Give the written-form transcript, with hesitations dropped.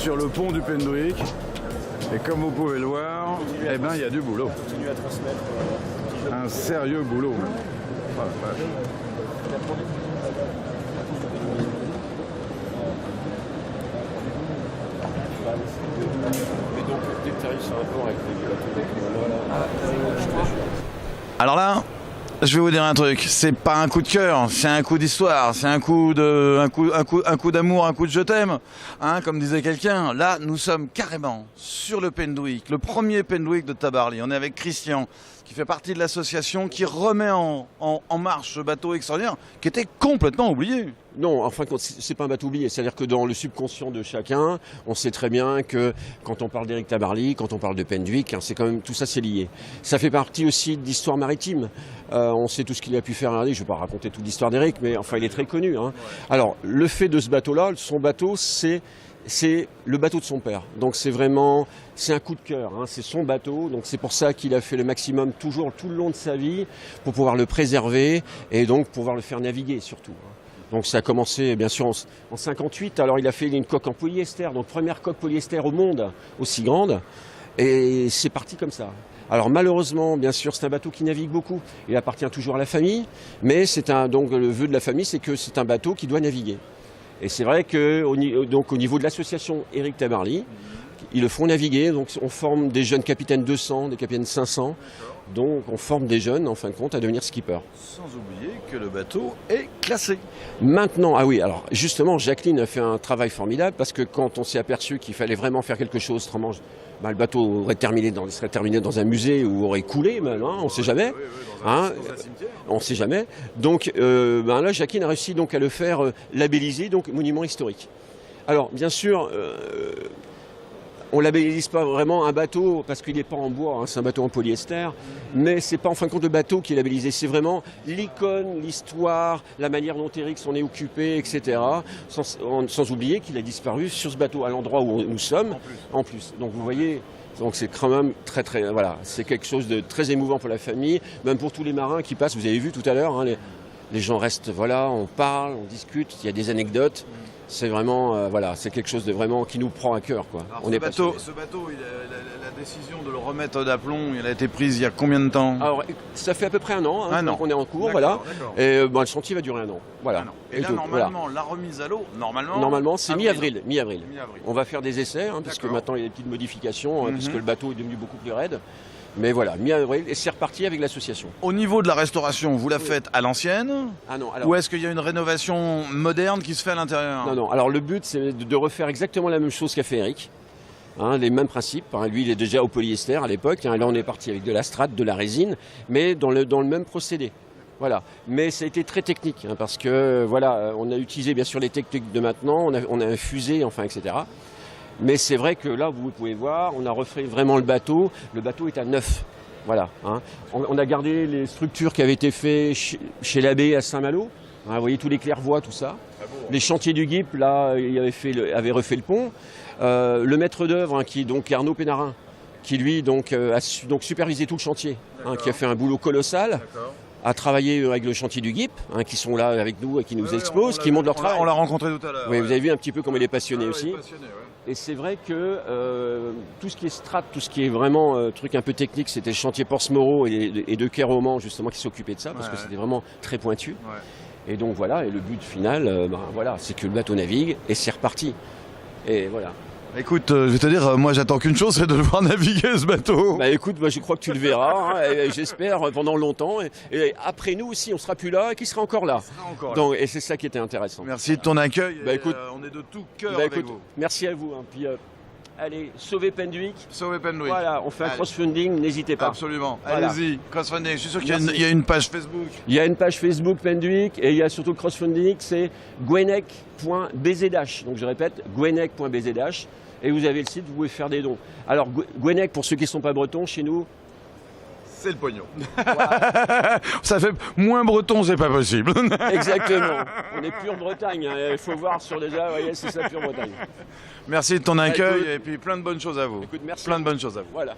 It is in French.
sur le pont du Pendwick. Et comme vous pouvez le voir, eh ben, il y a du boulot. Un sérieux boulot. Oh, la vache. Et donc, dès que tu arrives sur un port avec les bateaux, Alors là, je vais vous dire un truc, c'est pas un coup de cœur, c'est un coup d'histoire, c'est un coup d'amour, un coup de je t'aime, hein, comme disait quelqu'un. Là, nous sommes carrément sur le Pendwick, le premier Pendwick de Tabarly. On est avec Christian, qui fait partie de l'association qui remet en marche ce bateau extraordinaire, qui était complètement oublié. Non, enfin, c'est pas un bateau oublié. C'est-à-dire que dans le subconscient de chacun, on sait très bien que quand on parle d'Éric Tabarly, quand on parle de Pendwick, hein, c'est quand même tout ça, c'est lié. Ça fait partie aussi de l'histoire maritime. On sait tout ce qu'il a pu faire à Éric. Je ne vais pas raconter toute l'histoire d'Éric, mais enfin, il est très connu. Hein. Alors, le fait de ce bateau-là, son bateau, c'est le bateau de son père. Donc c'est un coup de cœur, hein. C'est son bateau, donc c'est pour ça qu'il a fait le maximum toujours tout le long de sa vie pour pouvoir le préserver et donc pouvoir le faire naviguer surtout. Donc ça a commencé bien sûr en 58, alors il a fait une coque en polyester, donc première coque polyester au monde aussi grande, et c'est parti comme ça. Alors malheureusement, bien sûr, c'est un bateau qui navigue beaucoup, il appartient toujours à la famille, mais donc le vœu de la famille, c'est que c'est un bateau qui doit naviguer. Et c'est vrai qu'au niveau de l'association Éric Tabarly, ils le font naviguer, donc on forme des jeunes capitaines 200, des capitaines 500, donc on forme des jeunes en fin de compte à devenir skipper. Sans oublier que le bateau est classé. Maintenant, ah oui, alors justement Jacqueline a fait un travail formidable parce que quand on s'est aperçu qu'il fallait vraiment faire quelque chose, autrement, le bateau serait terminé dans un musée ou aurait coulé, même, hein, on ne sait jamais. Dans un cimetière. On ne sait jamais. Donc là, Jacqueline a réussi donc à le faire labelliser, donc monument historique. Alors bien sûr, on ne labellise pas vraiment un bateau parce qu'il n'est pas en bois, hein, c'est un bateau en polyester, mais ce n'est pas en fin de compte le bateau qui est labellisé, c'est vraiment l'icône, l'histoire, la manière dont Éric s'en est occupé, etc. Sans oublier qu'il a disparu sur ce bateau, à l'endroit où nous sommes, en plus. Donc vous voyez, donc c'est quand même voilà, c'est quelque chose de très émouvant pour la famille, même pour tous les marins qui passent, vous avez vu tout à l'heure, hein, les gens restent, voilà, on parle, on discute, il y a des anecdotes. C'est vraiment, voilà, c'est quelque chose de vraiment qui nous prend à cœur, quoi. Alors, ce bateau, la décision de le remettre d'aplomb, elle a été prise il y a combien de temps? Alors, ça fait à peu près un an, hein, donc on est en cours, voilà. Et le chantier va durer un an, voilà. Et là, normalement, la remise à l'eau, normalement, c'est mi-avril. On va faire des essais, hein, puisque maintenant il y a des petites modifications, puisque le bateau est devenu beaucoup plus raide. Mais voilà, mi-avril, et c'est reparti avec l'association. Au niveau de la restauration, vous la faites à l'ancienne? Ah non, alors... Ou est-ce qu'il y a une rénovation moderne qui se fait à l'intérieur? Non, alors le but, c'est de refaire exactement la même chose qu'a fait Éric. Hein, les mêmes principes. Hein. Lui, il est déjà au polyester à l'époque. Hein. Là, on est parti avec de la strate, de la résine, mais dans le même procédé. Voilà. Mais ça a été très technique, hein, parce que voilà, on a utilisé bien sûr les techniques de maintenant, on a infusé, enfin, etc. Mais c'est vrai que là, vous pouvez voir, on a refait vraiment le bateau. Le bateau est à neuf. Voilà. Hein. On a gardé les structures qui avaient été faites chez l'abbé à Saint-Malo. Hein, vous voyez tous les clairvoies, tout ça. Les chantiers du GIP, là, il avait refait le pont. Le maître d'œuvre, hein, qui est donc Arnaud Pénarin, qui lui a supervisé tout le chantier, hein, qui a fait un boulot colossal. À travailler avec le chantier du GIP, hein, qui sont là avec nous et qui nous exposent, qui montrent leur travail. On l'a rencontré tout à l'heure. Oui, vous avez vu un petit peu comme il est passionné aussi. Il est passionné, ouais. Et c'est vrai que tout ce qui est strat, tout ce qui est vraiment truc un peu technique, c'était le chantier Porce-Moreau et de Quai-Roman justement qui s'occupaient de ça, parce que c'était vraiment très pointu. Ouais. Et donc voilà, et le but final, voilà, c'est que le bateau navigue et c'est reparti. Et voilà. Écoute, je vais te dire, moi j'attends qu'une chose, c'est de le voir naviguer ce bateau. Bah écoute, moi je crois que tu le verras, hein, et j'espère pendant longtemps. Et après nous aussi, on sera plus là, et qui sera encore là. Donc, et c'est ça qui était intéressant. Merci de ton accueil. Bah écoute, on est de tout cœur avec vous. Merci à vous. Hein, puis, allez, sauvez Pendwick. Sauvez Pendwick. Voilà, on fait un crowdfunding, n'hésitez pas. Absolument. Voilà. Allez-y, crowdfunding. Je suis sûr qu'il y a une page Facebook. Il y a une page Facebook Pendwick et il y a surtout le crowdfunding, c'est gwenec.bzh. Donc je répète, gwenec.bzh. Et vous avez le site, vous pouvez faire des dons. Alors Gwenec, pour ceux qui ne sont pas bretons, chez nous, c'est le pognon. Voilà. Ça fait moins breton, c'est pas possible. Exactement. On est pure Bretagne. Hein. Il faut voir sur déjà, voyez, c'est ça pure Bretagne. Merci de ton accueil et puis plein de bonnes choses à vous. Écoute, merci. Plein de bonnes choses à vous. Voilà.